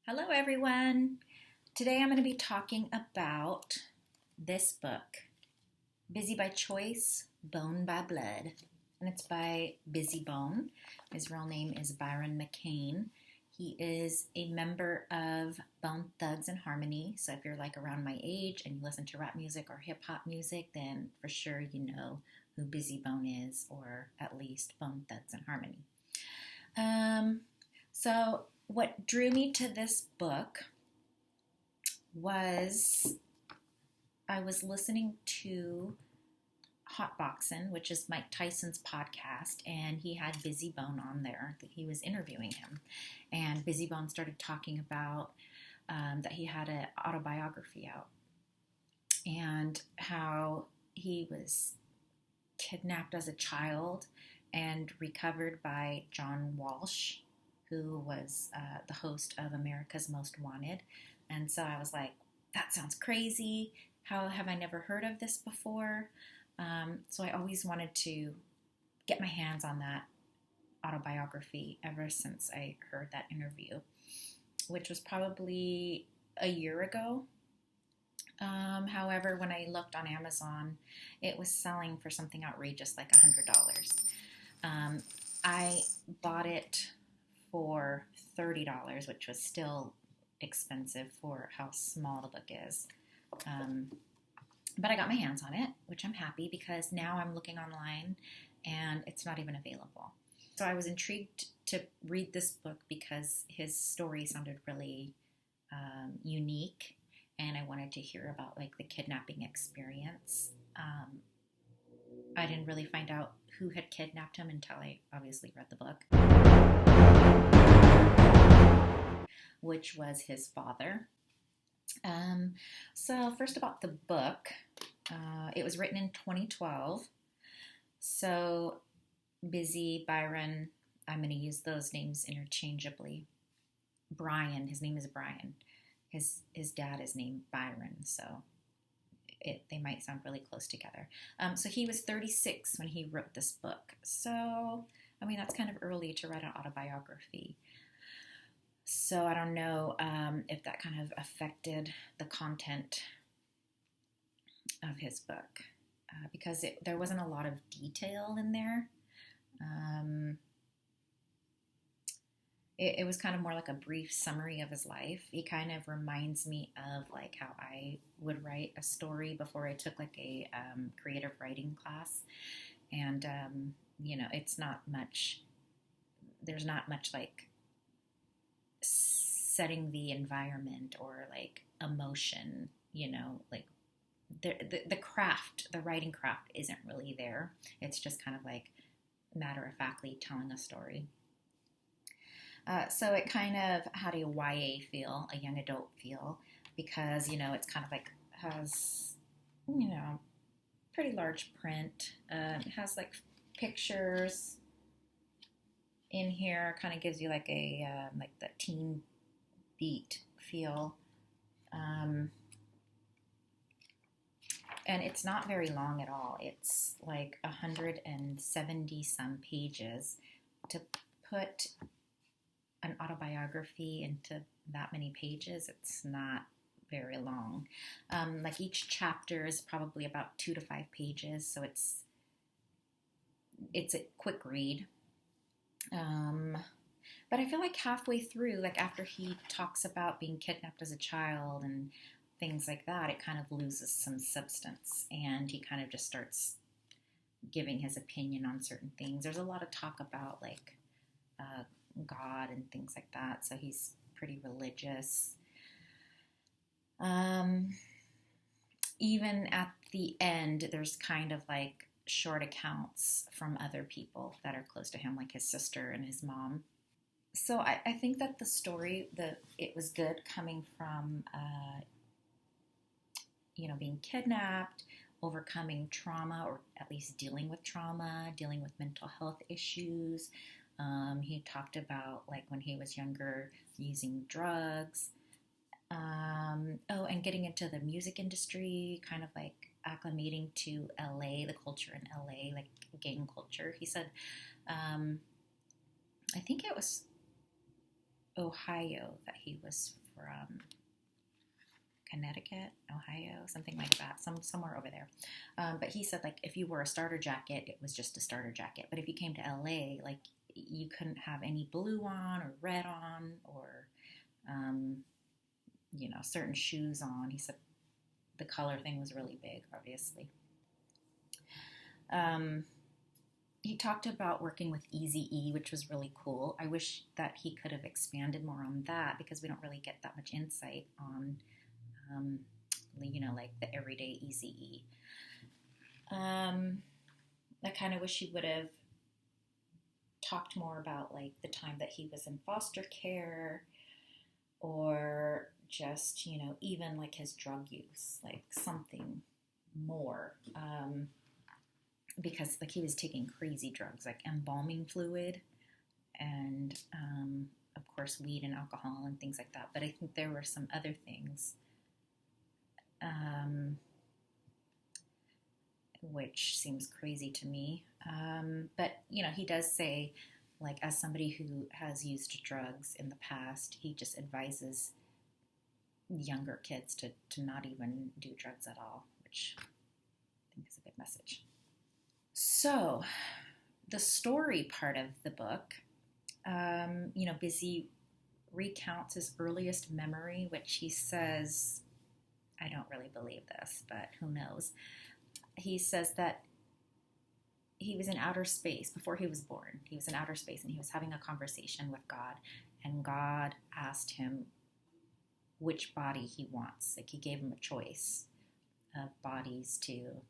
Hello, everyone. Today I'm going to be talking about this book, Bizzy by Choice, Bone by Blood. And it's by Bizzy Bone. His real name is Byron McCain. He is a member of Bone Thugs-n-Harmony. So if you're like around my age and you listen to rap music or hip hop music, then for sure you know who Bizzy Bone is, or at least Bone Thugs-n-Harmony. So what drew me to this book was I was listening to Hotboxin', which is Mike Tyson's podcast, and he had Bizzy Bone on there. That he was interviewing him, and Bizzy Bone started talking about that he had an autobiography out, and how he was kidnapped as a child and recovered by John Walsh, who was the host of America's Most Wanted. And so I was like, that sounds crazy. How have I never heard of this before? So I always wanted to get my hands on that autobiography ever since I heard that interview, which was probably a year ago. However, when I looked on Amazon, it was selling for something outrageous, like $100. I bought it for $30, which was still expensive for how small the book is. But I got my hands on it, which I'm happy because now I'm looking online and it's not even available. So I was intrigued to read this book because his story sounded really unique, and I wanted to hear about like the kidnapping experience. I didn't really find out who had kidnapped him until I obviously read the book, which was his father. So first about the book, it was written in 2012. So Bizzy, Byron, I'm going to use those names interchangeably. Bryon, his name is Bryon. His dad is named Byron, so they might sound really close together. So he was 36 when he wrote this book. So, I mean, that's kind of early to write an autobiography. So I don't know if that kind of affected the content of his book because there wasn't a lot of detail in there. It was kind of more like a brief summary of his life. He kind of reminds me of like how I would write a story before I took like a creative writing class. And, it's not much, there's not much like setting the environment or like emotion, like the craft, the writing craft isn't really there. It's just kind of like matter-of-factly telling a story. So it kind of had a YA feel, a young adult feel, because, it's kind of like has, pretty large print. It has like pictures in here, kind of gives you like a, like the teen beat feel. And it's not very long at all. It's like 170 some pages. To put an autobiography into that many pages, it's not very long. Like each chapter is probably about 2 to 5 pages, so it's a quick read. But I feel like halfway through, like after he talks about being kidnapped as a child and things like that, it kind of loses some substance, and he kind of just starts giving his opinion on certain things. There's a lot of talk about like God and things like that, so he's pretty religious. Even at the end, there's kind of like short accounts from other people that are close to him, like his sister and his mom. So I think that the story, it was good coming from, being kidnapped, overcoming trauma, or at least dealing with trauma, dealing with mental health issues. He talked about like when he was younger, using drugs. And getting into the music industry, kind of like acclimating to LA, the culture in LA, like gang culture. He said, I think it was Ohio, that he was from Connecticut, Ohio, something like that, somewhere over there. But he said, like, if you wore a starter jacket, it was just a starter jacket. But if you came to LA, like, you couldn't have any blue on or red on or, certain shoes on. He said the color thing was really big, obviously. He talked about working with Eazy-E, which was really cool. I wish that he could have expanded more on that because we don't really get that much insight on, like the everyday Eazy-E. I kind of wish he would have talked more about like the time that he was in foster care or just, even like his drug use, like something more. Because like he was taking crazy drugs like embalming fluid and of course weed and alcohol and things like that, but I think there were some other things which seems crazy to me, but he does say, like, as somebody who has used drugs in the past, he just advises younger kids to not even do drugs at all, which I think is a good message. So, the story part of the book, Bizzy recounts his earliest memory, which he says, I don't really believe this, but who knows. He says that he was in outer space before he was born. He was in outer space and he was having a conversation with God, and God asked him which body he wants. Like, he gave him a choice of bodies to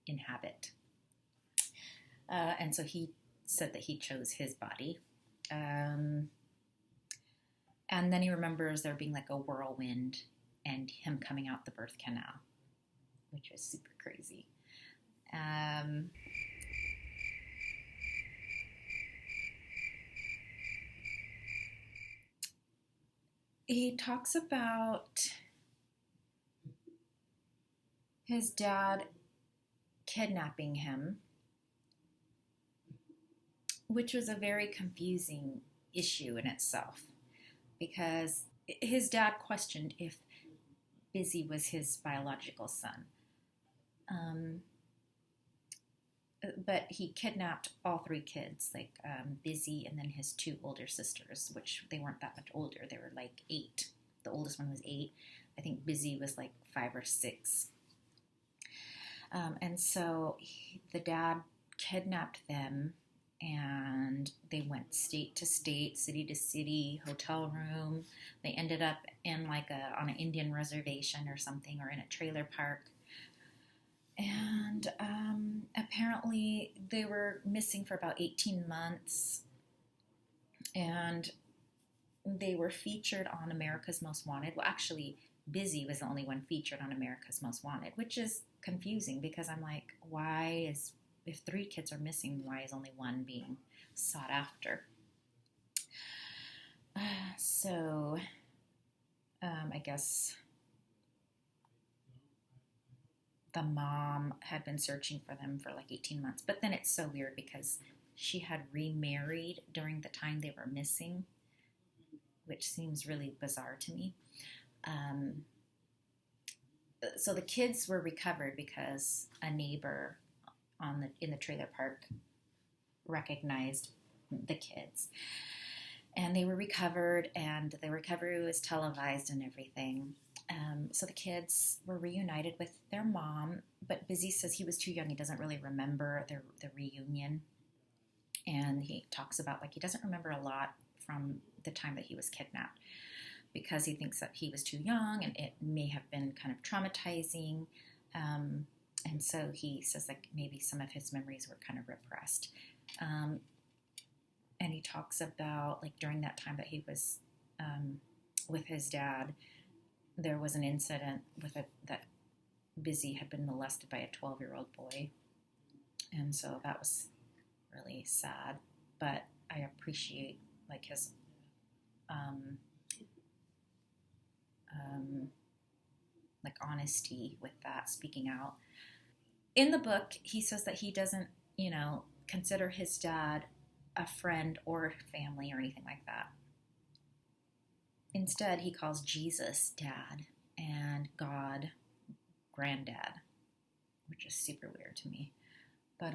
inhabit. And so he said that he chose his body. And then he remembers there being like a whirlwind and him coming out the birth canal, which was super crazy. He talks about his dad kidnapping him, which was a very confusing issue in itself, because his dad questioned if Bizzy was his biological son. But he kidnapped all three kids, like Bizzy and then his two older sisters, which they weren't that much older. They were like 8. The oldest one was 8. I think Bizzy was like 5 or 6. And so the dad kidnapped them, and they went state to state, city to city, hotel room. They ended up in like on an Indian reservation or something, or in a trailer park. And apparently they were missing for about 18 months. And they were featured on America's Most Wanted. Well, actually, Bizzy was the only one featured on America's Most Wanted, which is confusing because I'm like, if 3 kids are missing, why is only one being sought after? So I guess the mom had been searching for them for like 18 months. But then it's so weird because she had remarried during the time they were missing, which seems really bizarre to me. So the kids were recovered because a neighbor in the trailer park recognized the kids. And they were recovered, and the recovery was televised and everything. So the kids were reunited with their mom, but Bizzy says he was too young. He doesn't really remember the reunion. And he talks about, like, he doesn't remember a lot from the time that he was kidnapped because he thinks that he was too young and it may have been kind of traumatizing. And so he says, like, maybe some of his memories were kind of repressed. And he talks about, like, during that time that he was with his dad, there was an incident that Bizzy had been molested by a 12-year-old boy. And so that was really sad. But I appreciate, like, his like honesty with that, speaking out. In the book, he says that he doesn't, consider his dad a friend or family or anything like that. Instead, he calls Jesus dad and God granddad, which is super weird to me. But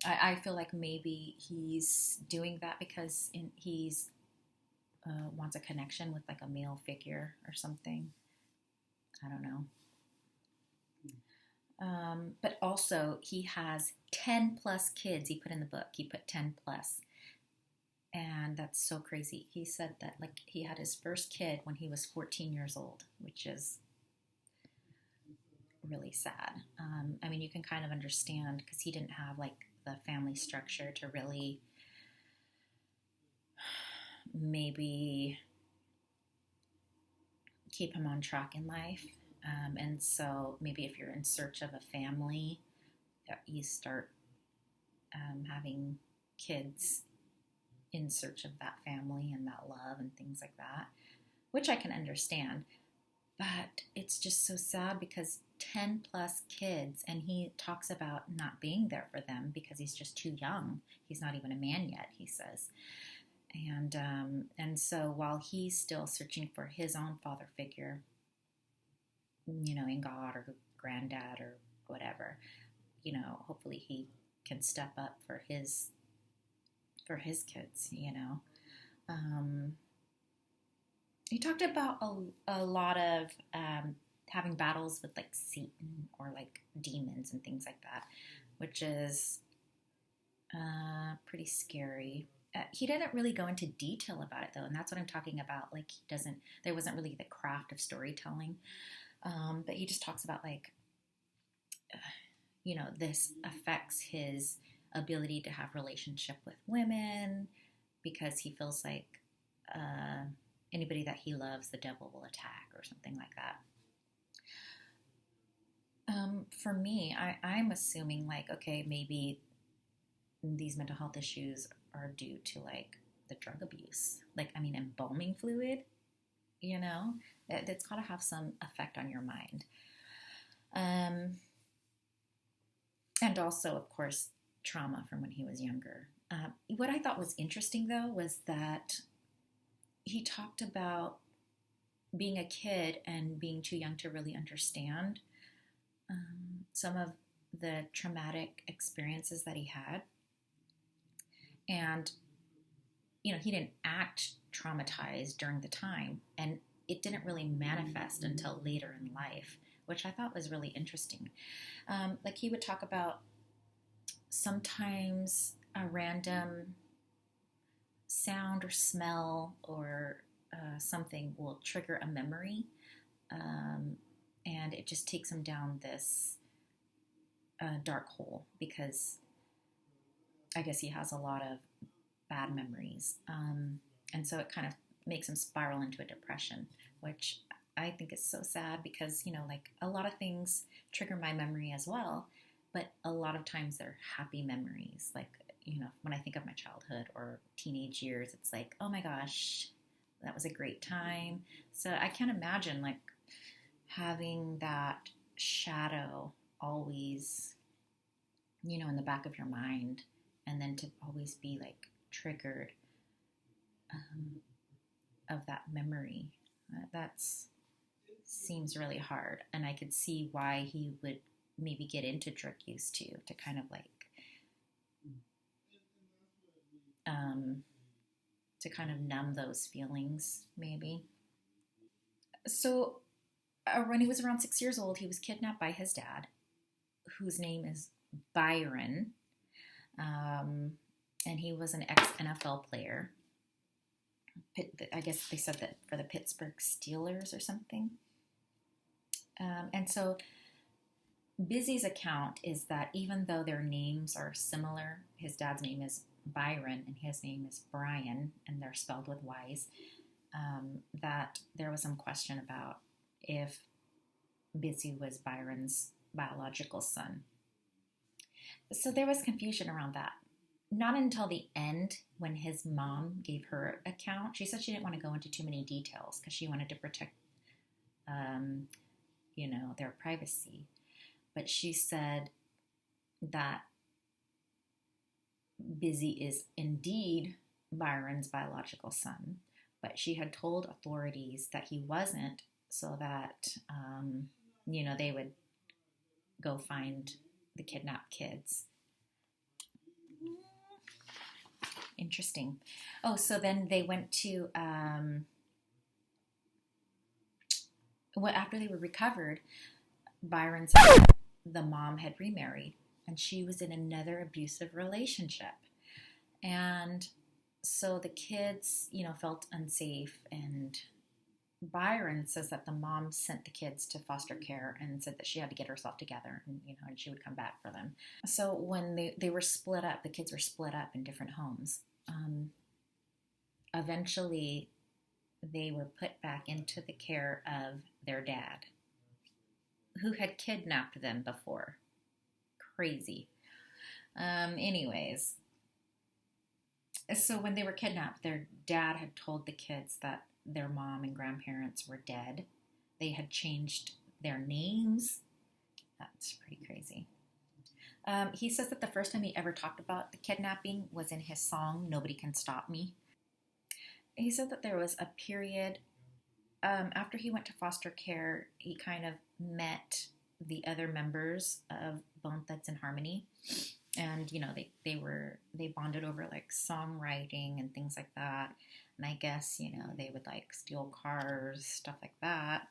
I feel like maybe he's doing that because he's wants a connection with like a male figure or something. I don't know. But also, he has 10 plus kids. He put in the book, he put 10 plus. And that's so crazy. He said that like he had his first kid when he was 14 years old, which is really sad. I mean, you can kind of understand because he didn't have like the family structure to really maybe keep him on track in life. And so maybe if you're in search of a family, you start having kids in search of that family and that love and things like that, which I can understand. But it's just so sad because 10 plus kids, and he talks about not being there for them because he's just too young. He's not even a man yet, he says. And so while he's still searching for his own father figure, you know, in God or granddad or whatever, you know, hopefully he can step up for his kids, you know. He talked about a lot of having battles with like Satan or like demons and things like that, which is pretty scary. He didn't really go into detail about it though, and that's what I'm talking about. Like there wasn't really the craft of storytelling, but he just talks about like, you know, this affects his ability to have relationship with women because he feels like anybody that he loves, the devil will attack or something like that. For me, I'm assuming like, okay, maybe these mental health issues are due to like the drug abuse. Like, I mean, embalming fluid, you know, it's got to have some effect on your mind. And also, of course, trauma from when he was younger. What I thought was interesting, though, was that he talked about being a kid and being too young to really understand some of the traumatic experiences that he had. And, you know, he didn't act traumatized during the time, and it didn't really manifest until later in life, which I thought was really interesting. Like he would talk about sometimes a random sound or smell or something will trigger a memory, and it just takes him down this dark hole because I guess he has a lot of bad memories, and so it kind of makes him spiral into a depression, which I think is so sad because, you know, like a lot of things trigger my memory as well, but a lot of times they're happy memories. Like, you know, when I think of my childhood or teenage years, it's like, oh my gosh, that was a great time. So I can't imagine like having that shadow always, you know, in the back of your mind, and then to always be like triggered of that memory. That's seems really hard, and I could see why he would maybe get into drug use too, to kind of like to kind of numb those feelings maybe. So when he was around 6 years old, he was kidnapped by his dad, whose name is Byron, and he was an ex-NFL player. I guess they said that for the Pittsburgh Steelers or something. And so Bizzy's account is that even though their names are similar, his dad's name is Byron and his name is Bryon, and they're spelled with Y's, that there was some question about if Bizzy was Byron's biological son. So there was confusion around that. Not until the end, when his mom gave her account. She said she didn't want to go into too many details because she wanted to protect, you know, their privacy. But she said that Bizzy is indeed Byron's biological son, but she had told authorities that he wasn't, so that, they would go find the kidnapped kids. Interesting. Oh, so then they went to, after they were recovered, Byron said that the mom had remarried and she was in another abusive relationship. And so the kids, felt unsafe, and Byron says that the mom sent the kids to foster care and said that she had to get herself together, and she would come back for them. So when they were split up, the kids were split up in different homes. Eventually, they were put back into the care of their dad, who had kidnapped them before. Crazy. Anyways, so when they were kidnapped, their dad had told the kids that their mom and grandparents were dead. They had changed their names. That's pretty crazy. He says that the first time he ever talked about the kidnapping was in his song, Nobody Can Stop Me. He said that there was a period, after he went to foster care, he kind of met the other members of Bone Thugs and Harmony. And, they bonded over like songwriting and things like that. And I guess, they would like steal cars, stuff like that.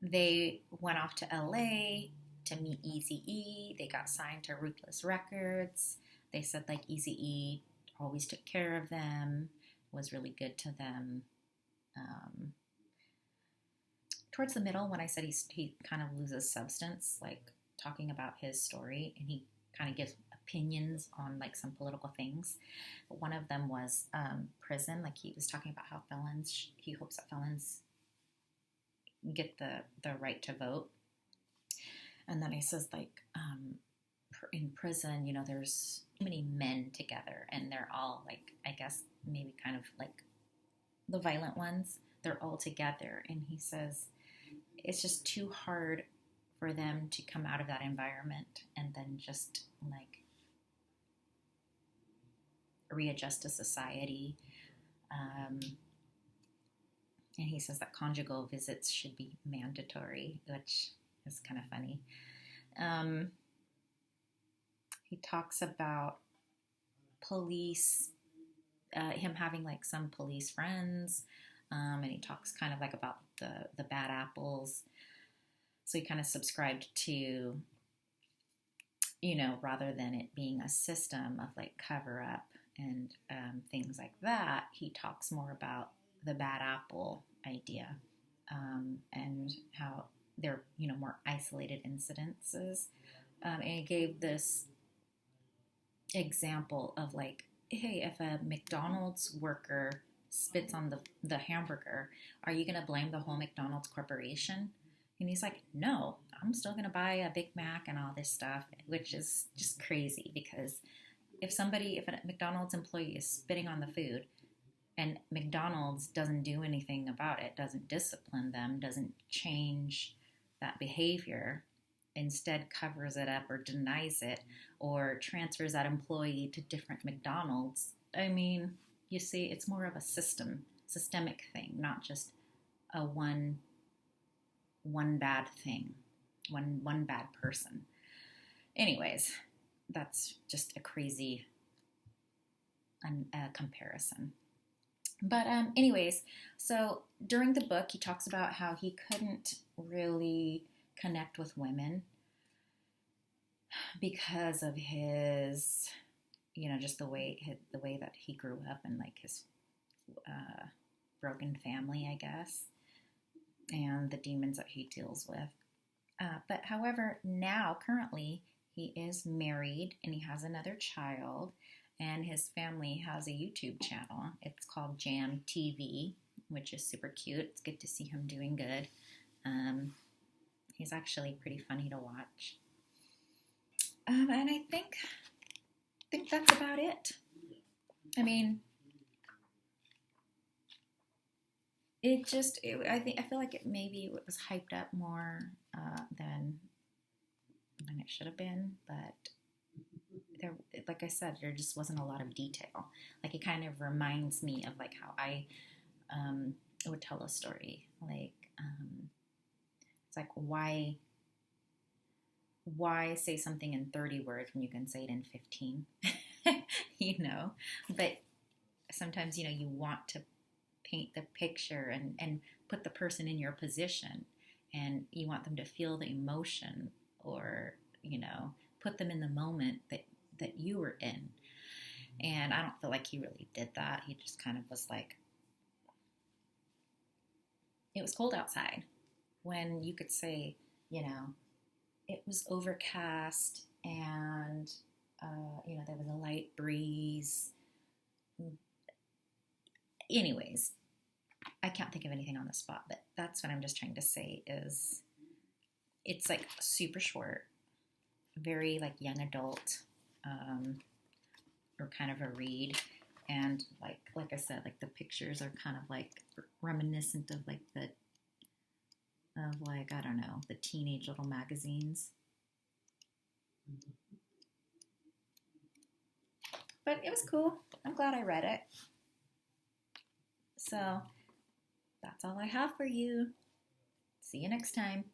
They went off to LA to meet Eazy-E. They got signed to Ruthless Records. They said like Eazy-E always took care of them, was really good to them. Towards the middle, when I said he kind of loses substance, like talking about his story, and he kind of gives opinions on like some political things. But one of them was prison. Like he was talking about how he hopes that felons get the right to vote. And then he says like in prison, there's too many men together, and they're all like, I guess maybe kind of like the violent ones. They're all together, and he says it's just too hard for them to come out of that environment and then just like readjust to society. And he says that conjugal visits should be mandatory, which is kind of funny. He talks about police, him having like some police friends, and he talks kind of like about the bad apples. So he kind of subscribed to, rather than it being a system of like cover up and things like that, he talks more about the bad apple idea, and how they're, more isolated incidences. And he gave this example of like, hey, if a McDonald's worker spits on the hamburger, are you going to blame the whole McDonald's corporation? And he's like, no, I'm still going to buy a Big Mac and all this stuff, which is just crazy, because if a McDonald's employee is spitting on the food and McDonald's doesn't do anything about it, doesn't discipline them, doesn't change that behavior, instead covers it up or denies it or transfers that employee to different McDonald's, I mean, you see, it's more of a systemic thing, not just a one bad thing, one bad person. Anyways, that's just a crazy comparison. But anyways, so during the book, he talks about how he couldn't really connect with women because of his, just the way that he grew up, and like his broken family, I guess, and the demons that he deals with. But however, now currently he is married and he has another child, and his family has a YouTube channel. It's called Jam TV, which is super cute. It's good to see him doing good. He's actually pretty funny to watch. And I think that's about it. I mean, I feel like maybe it was hyped up more than it should have been, but like I said, there just wasn't a lot of detail. Like, it kind of reminds me of like how I would tell a story. Like, it's like, why say something in 30 words when you can say it in 15? You know, but sometimes, you know, you want to paint the picture and put the person in your position, and you want them to feel the emotion, or, you know, put them in the moment that you were in. And I don't feel like he really did that. He just kind of was like, it was cold outside, when you could say, you know, it was overcast, and you know, there was a light breeze. Anyways, I can't think of anything on the spot, but that's what I'm just trying to say is, it's like super short, very like young adult, or kind of a read. And like I said, like the pictures are kind of like reminiscent of like I don't know, the teenage little magazines. But it was cool. I'm glad I read it. So that's all I have for you. See you next time.